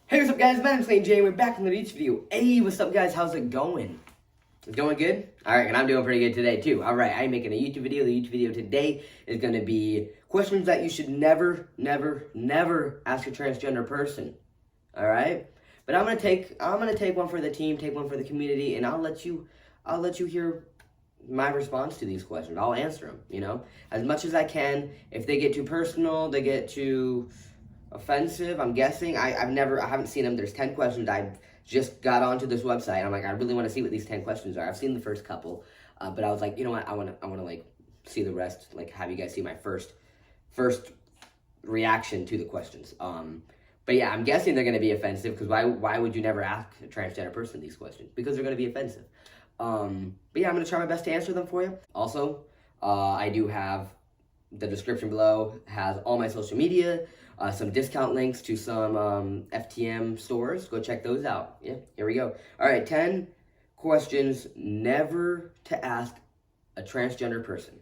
Hey, what's up guys, my name's Jay and we're back in the YouTube video. Hey, what's up guys, how's it going? It's going good? Alright, and I'm doing pretty good today too. Alright, I'm making a YouTube video. The YouTube video today is going to be questions that you should never ask a transgender person. Alright? But I'm gonna take one for the team, take one for the community, and I'll let you hear my response to these questions. I'll answer them, you know, as much as I can. If they get too personal, they get too offensive, I'm guessing. I haven't seen them. There's 10 questions. I just got onto this website. I'm like, I really want to see what these 10 questions are. I've seen the first couple, but I was like, you know what? I want to like see the rest. Like, have you guys see my first reaction to the questions. But yeah, I'm guessing they're going to be offensive because why would you never ask a transgender person these questions? Because they're going to be offensive. But yeah, I'm going to try my best to answer them for you. Also, I do have the description below has all my social media, some discount links to some FTM stores. Go check those out. Yeah, here we go. All right, 10 questions never to ask a transgender person.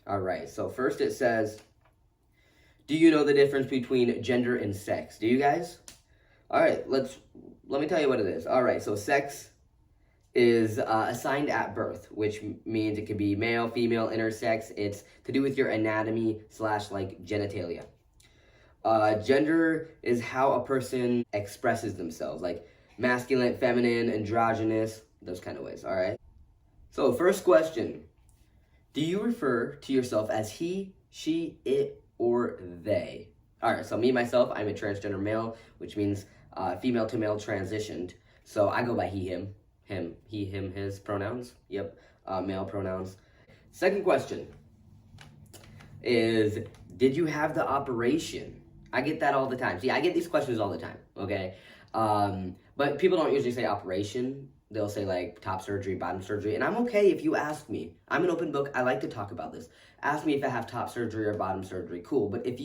All right, so first it says, do you know the difference between gender and sex? Do you guys? All right, let me tell you what it is. All right, so sex is assigned at birth, which means it could be male, female, intersex. It's to do with your anatomy / like genitalia. Gender is how a person expresses themselves, like masculine, feminine, androgynous, those kind of ways, all right? So first question, do you refer to yourself as he, she, it, or they? All right, so me, myself, I'm a transgender male, which means female to male transitioned. So I go by he, him, his pronouns. Yep, male pronouns. Second question is, did you have the operation? I get that all the time. See, I get these questions all the time, okay? But people don't usually say operation. They'll say like top surgery, bottom surgery, and I'm okay if you ask me. I'm an open book. I like to talk about this. Ask me if I have top surgery or bottom surgery, cool. But if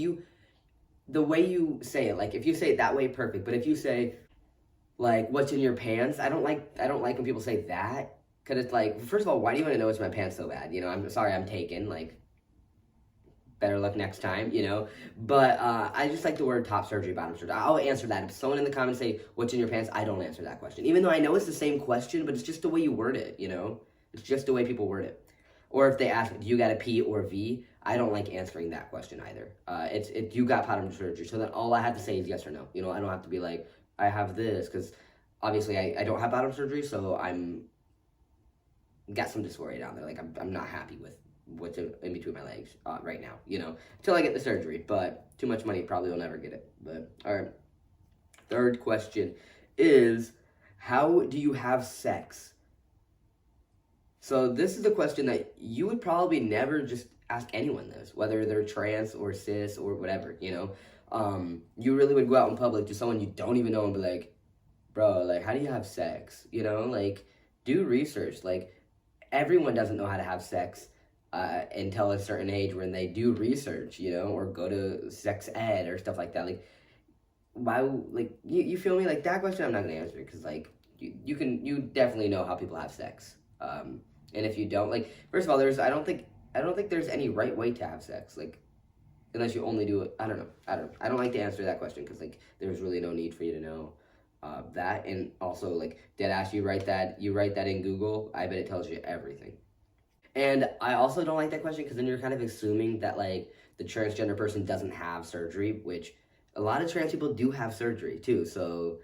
the way you say it, like if you say it that way, perfect. But if you say, like, what's in your pants? I don't like when people say that, because it's like, first of all, why do you want to know what's in my pants so bad? You know, I'm sorry, I'm taken, like, better luck next time, you know? But I just like the word top surgery, bottom surgery. I'll answer that. If someone in the comments say, what's in your pants? I don't answer that question. Even though I know it's the same question, but it's just the way you word it, you know? It's just the way people word it. Or if they ask, do you got a P or V? I don't like answering that question either. You got bottom surgery, so then all I have to say is yes or no. You know, I don't have to be like, I have this, because obviously I don't have bottom surgery, so got some dysphoria down there. Like, I'm not happy with what's in between my legs right now, you know, until I get the surgery. But too much money, probably will never get it. But all right, third question is, how do you have sex? So this is a question that you would probably never just ask anyone this, whether they're trans or cis or whatever, you know. You really would go out in public to someone you don't even know and be like, bro, like, how do you have sex? You know, like, do research. Like, everyone doesn't know how to have sex until a certain age when they do research, you know, or go to sex ed or stuff like that. Like, why, like, you feel me? Like, that question I'm not going to answer, because, like, you definitely know how people have sex. And if you don't, like, first of all, I don't think there's any right way to have sex, like, unless you only do it. I don't know. I don't like to answer that question, because, like, there's really no need for you to know that. And also, like, deadass, you write that in Google, I bet it tells you everything. And I also don't like that question, because then you're kind of assuming that, like, the transgender person doesn't have surgery, which a lot of trans people do have surgery too. So,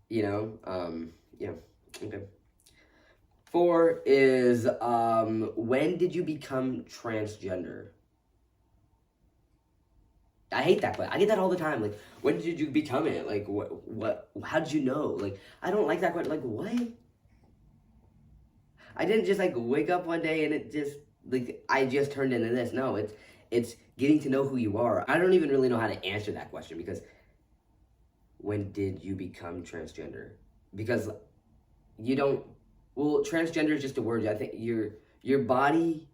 you know, yeah, okay. 4 is, when did you become transgender? I hate that question. I get that all the time. Like, when did you become it? Like, how did you know? Like, I don't like that question. Like, what? I didn't just, like, wake up one day and it just, like, I just turned into this. No, it's getting to know who you are. I don't even really know how to answer that question, because when did you become transgender? Because you don't, well, transgender is just a word. I think your body,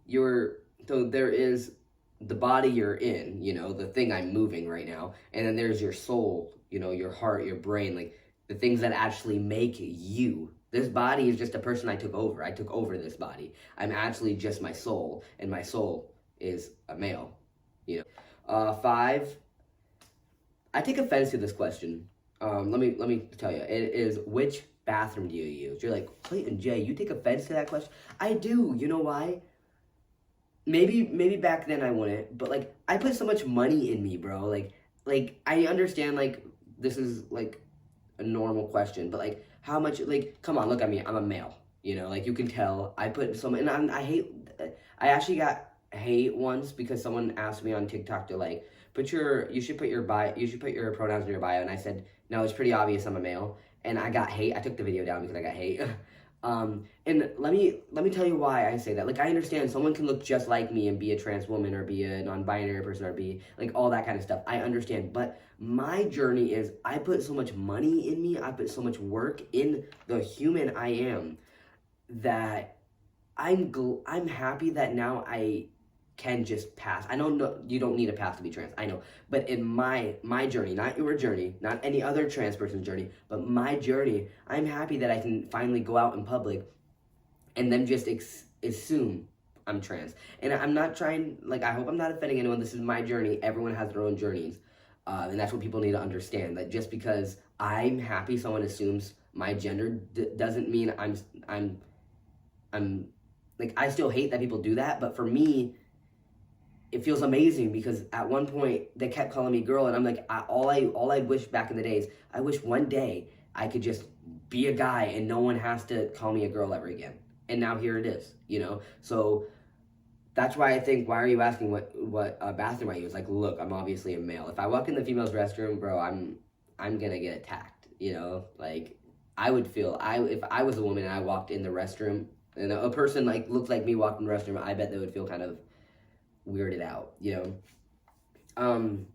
so there is the body you're in, you know, the thing I'm moving right now, and then there's your soul, you know, your heart, your brain, like, the things that actually make you. This body is just a person I took over. I took over this body. I'm actually just my soul, and my soul is a male, you know. 5, I take offense to this question. let me tell you. It is, which bathroom do you use? You're like, Clayton J, you take offense to that question? I do. You know why? Maybe back then I wouldn't, but like I put so much money in me, bro. Like I understand like this is like a normal question, but like how much, like, come on, look at me, I'm a male, you know, like you can tell I put so much, and I hate, I actually got hate once because someone asked me on TikTok to like you should put your pronouns in your bio, and I said no, it's pretty obvious I'm a male, and I got hate. I took the video down because I got hate. And let me tell you why I say that. Like, I understand someone can look just like me and be a trans woman or be a non-binary person or be like all that kind of stuff. I understand, but my journey is I put so much money in me, I put so much work in the human I am, that I'm happy that now I can just pass. I don't know, you don't need a pass to be trans, I know, but in my journey, not your journey, not any other trans person's journey, but my journey, I'm happy that I can finally go out in public and then just assume I'm trans. And I'm not trying, like, I hope I'm not offending anyone. This is my journey. Everyone has their own journeys, and that's what people need to understand, that just because I'm happy someone assumes my gender doesn't mean I'm like, I still hate that people do that, but for me, it feels amazing because at one point they kept calling me girl, and I'm like, all I wish back in the days, I wish one day I could just be a guy and no one has to call me a girl ever again. And now here it is, you know? So that's why I think, why are you asking what bathroom I use? Like, look, I'm obviously a male. If I walk in the female's restroom, bro, I'm gonna get attacked, you know? Like, I would feel, if I was a woman and I walked in the restroom and a person like looked like me walked in the restroom, I bet they would feel kind of weirded out, you know?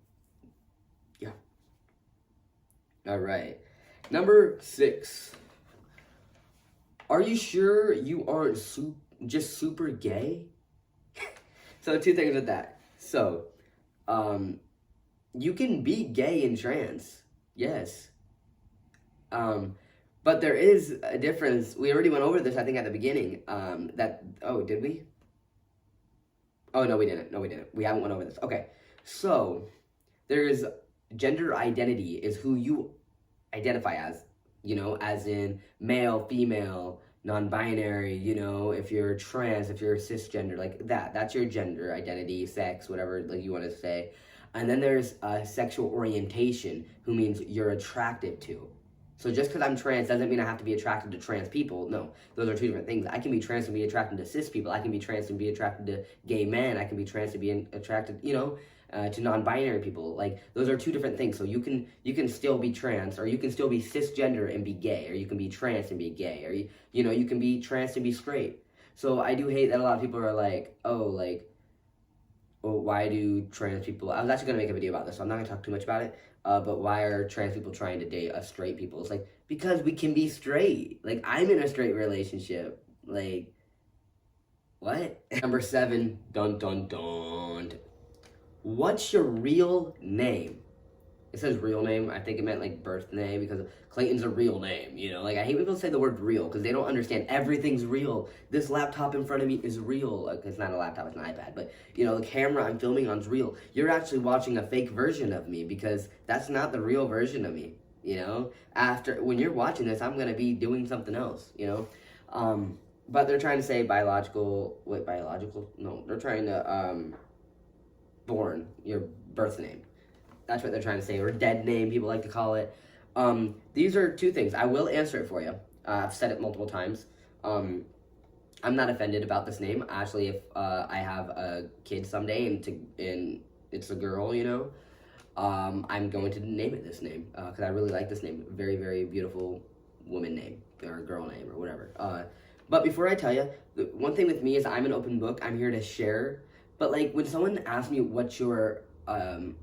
Yeah. All right. Number 6. Are you sure you aren't just super gay? So 2 things with that. So, you can be gay and trans, yes. But there is a difference. We already went over this, I think, at the beginning. Did we? Oh, no, we didn't. We haven't went over this. Okay. So, there's gender identity is who you identify as, you know, as in male, female, non-binary, you know, if you're trans, if you're cisgender, like that's your gender identity, sex, whatever like you want to say. And then there's sexual orientation, who means you're attracted to. So just because I'm trans doesn't mean I have to be attracted to trans people. No, those are 2 different things. I can be trans and be attracted to cis people. I can be trans and be attracted to gay men. I can be trans and be attracted, you know, to non-binary people. Like, those are 2 different things. So you can still be trans, or you can still be cisgender and be gay, or you can be trans and be gay, or you know, you can be trans and be straight. So I do hate that a lot of people are like, oh, why do trans people, I was actually going to make a video about this, so I'm not going to talk too much about it, but why are trans people trying to date us straight people? It's like, because we can be straight. Like, I'm in a straight relationship. Like, what? Number 7, dun dun dun. What's your real name? It says real name. I think it meant like birth name, because Clayton's a real name, you know? Like, I hate when people say the word real because they don't understand everything's real. This laptop in front of me is real. Like, it's not a laptop, it's an iPad, but, you know, the camera I'm filming on is real. You're actually watching a fake version of me because that's not the real version of me, you know? When you're watching this, I'm going to be doing something else, you know? But they're trying to say biological? No, they're trying to, born, your birth name. That's what they're trying to say, or dead name, people like to call it. These are 2 things. I will answer it for you. I've said it multiple times. I'm not offended about this name. Actually, if I have a kid someday and it's a girl, you know, I'm going to name it this name because I really like this name. Very, very beautiful woman name, or girl name, or whatever. But before I tell you, the one thing with me is I'm an open book. I'm here to share. But like, when someone asks me what's your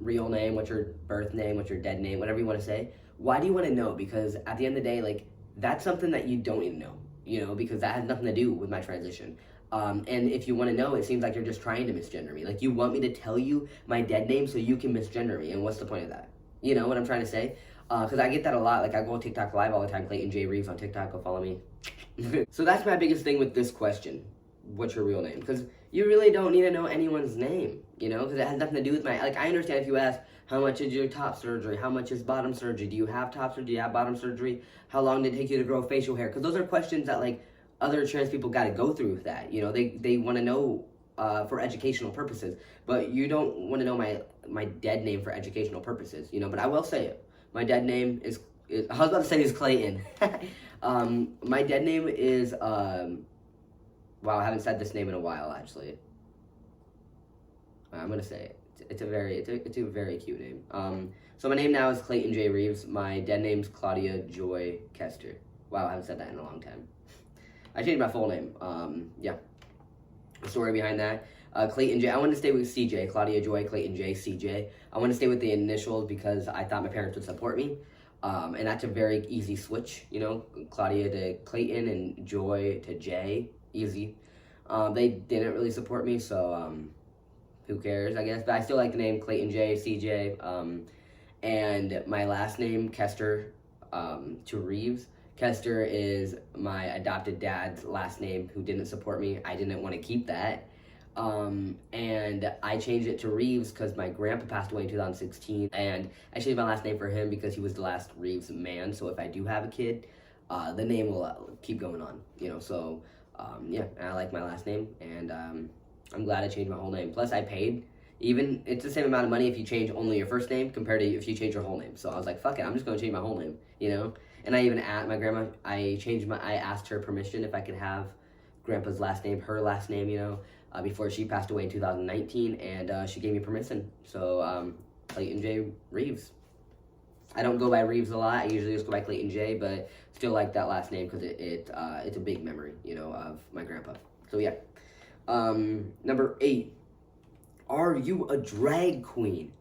real name, what's your birth name, what's your dead name, whatever you want to say, why do you want to know? Because at the end of the day, like, that's something that you don't even know, you know, because that has nothing to do with my transition. And if you want to know, it seems like you're just trying to misgender me. Like, you want me to tell you my dead name so you can misgender me, and what's the point of that? You know what I'm trying to say? Because I get that a lot. Like, I go on TikTok live all the time. Clayton J. Reeves on TikTok. Go follow me. So that's my biggest thing with this question. What's your real name? Because you really don't need to know anyone's name, you know? Because it has nothing to do with like, I understand if you ask, How much is your top surgery? How much is bottom surgery? Do you have top surgery? Do you have bottom surgery? How long did it take you to grow facial hair? Because those are questions that like other trans people got to go through with that. You know, they want to know for educational purposes, but you don't want to know my dead name for educational purposes. You know, but I will say it. My dead name is I was about to say is Clayton. My dead name is wow, I haven't said this name in a while actually. I'm gonna say it. It's a very cute name. So my name now is Clayton J. Reeves. My dead name's Claudia Joy Kester. Wow, I haven't said that in a long time. I changed my full name. Yeah. The story behind that. Clayton J. I wanted to stay with CJ. Claudia Joy, Clayton J, CJ. I wanted to stay with the initials because I thought my parents would support me. And that's a very easy switch, you know, Claudia to Clayton and Joy to J. Easy. They didn't really support me, so who cares, I guess. But I still like the name Clayton J, CJ. And my last name, Kester, to Reeves. Kester is my adopted dad's last name who didn't support me. I didn't want to keep that. And I changed it to Reeves because my grandpa passed away in 2016. And I changed my last name for him because he was the last Reeves man. So if I do have a kid, the name will keep going on, you know. So, yeah, I like my last name. And I'm glad I changed my whole name. Plus, I paid. Even, it's the same amount of money if you change only your first name compared to if you change your whole name. So I was like, fuck it, I'm just going to change my whole name, you know? And I even asked my grandma, I asked her permission if I could have grandpa's last name, her last name, you know, before she passed away in 2019, and she gave me permission. So, Clayton J. Reeves. I don't go by Reeves a lot. I usually just go by Clayton J, but still like that last name because it's a big memory, you know, of my grandpa. So, yeah. Number 8. Are you a drag queen?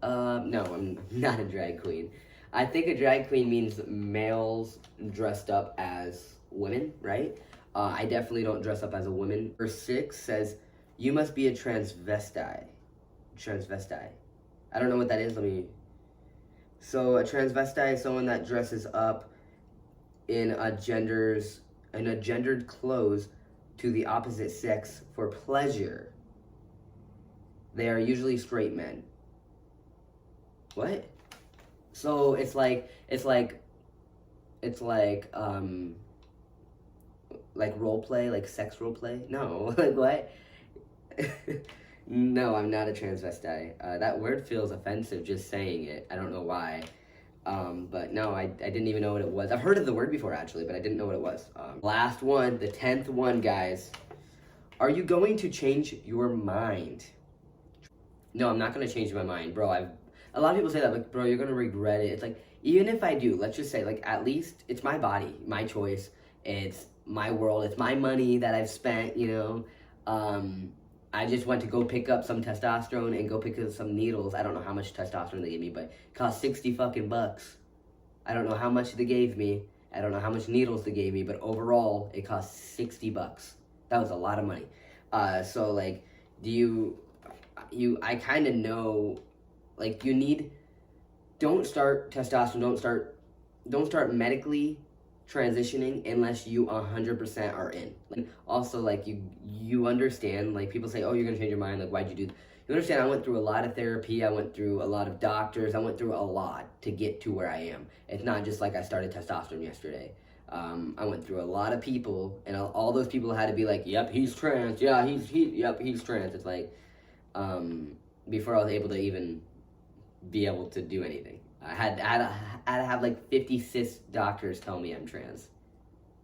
No, I'm not a drag queen. I think a drag queen means males dressed up as women, right? I definitely don't dress up as a woman. Verse 6 says, you must be a transvestite. Transvestite. I don't know what that is. So a transvestite is someone that dresses up in a gendered clothes to the opposite sex for pleasure. They are usually straight men. What? So it's like role play, like sex role play? No, like what? No, I'm not a transvestite. That word feels offensive just saying it. I don't know why. But no, I didn't even know what it was. I've heard of the word before actually, but I didn't know what it was. Last one, the 10th one, guys. Are you going to change your mind? No, I'm not going to change my mind, bro. A lot of people say that, like, bro, you're going to regret it. It's like, even if I do, let's just say, like, at least it's my body, my choice. It's my world. It's my money that I've spent, you know. I just went to go pick up some testosterone and go pick up some needles. I don't know how much testosterone they gave me, but it cost 60 fucking bucks. I don't know how much they gave me. I don't know how much needles they gave me, but overall, it cost 60 bucks. That was a lot of money. So, like, I kind of know, like, don't start testosterone, don't start medically transitioning unless you 100% are in. Like, also, like, you understand, like, people say, oh, you're gonna change your mind, like, why'd you do that? You understand, I went through a lot of therapy, I went through a lot of doctors, I went through a lot to get to where I am. It's not just like I started testosterone yesterday. I went through a lot of people, and all those people had to be like, yep, he's trans, yeah, he's trans. It's like, before I was able to even be able to do anything. I had to have like 50 cis doctors tell me I'm trans.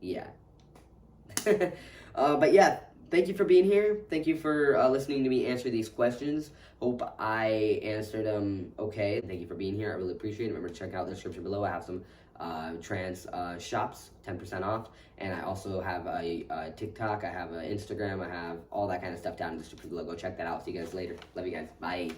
Yeah. But yeah, thank you for being here. Thank you for listening to me answer these questions. Hope I answered them okay. Thank you for being here. I really appreciate it. Remember to check out the description below. I have some trans shops, 10% off. And I also have a TikTok. I have an Instagram. I have all that kind of stuff down in the description below. Go check that out. See you guys later. Love you guys. Bye.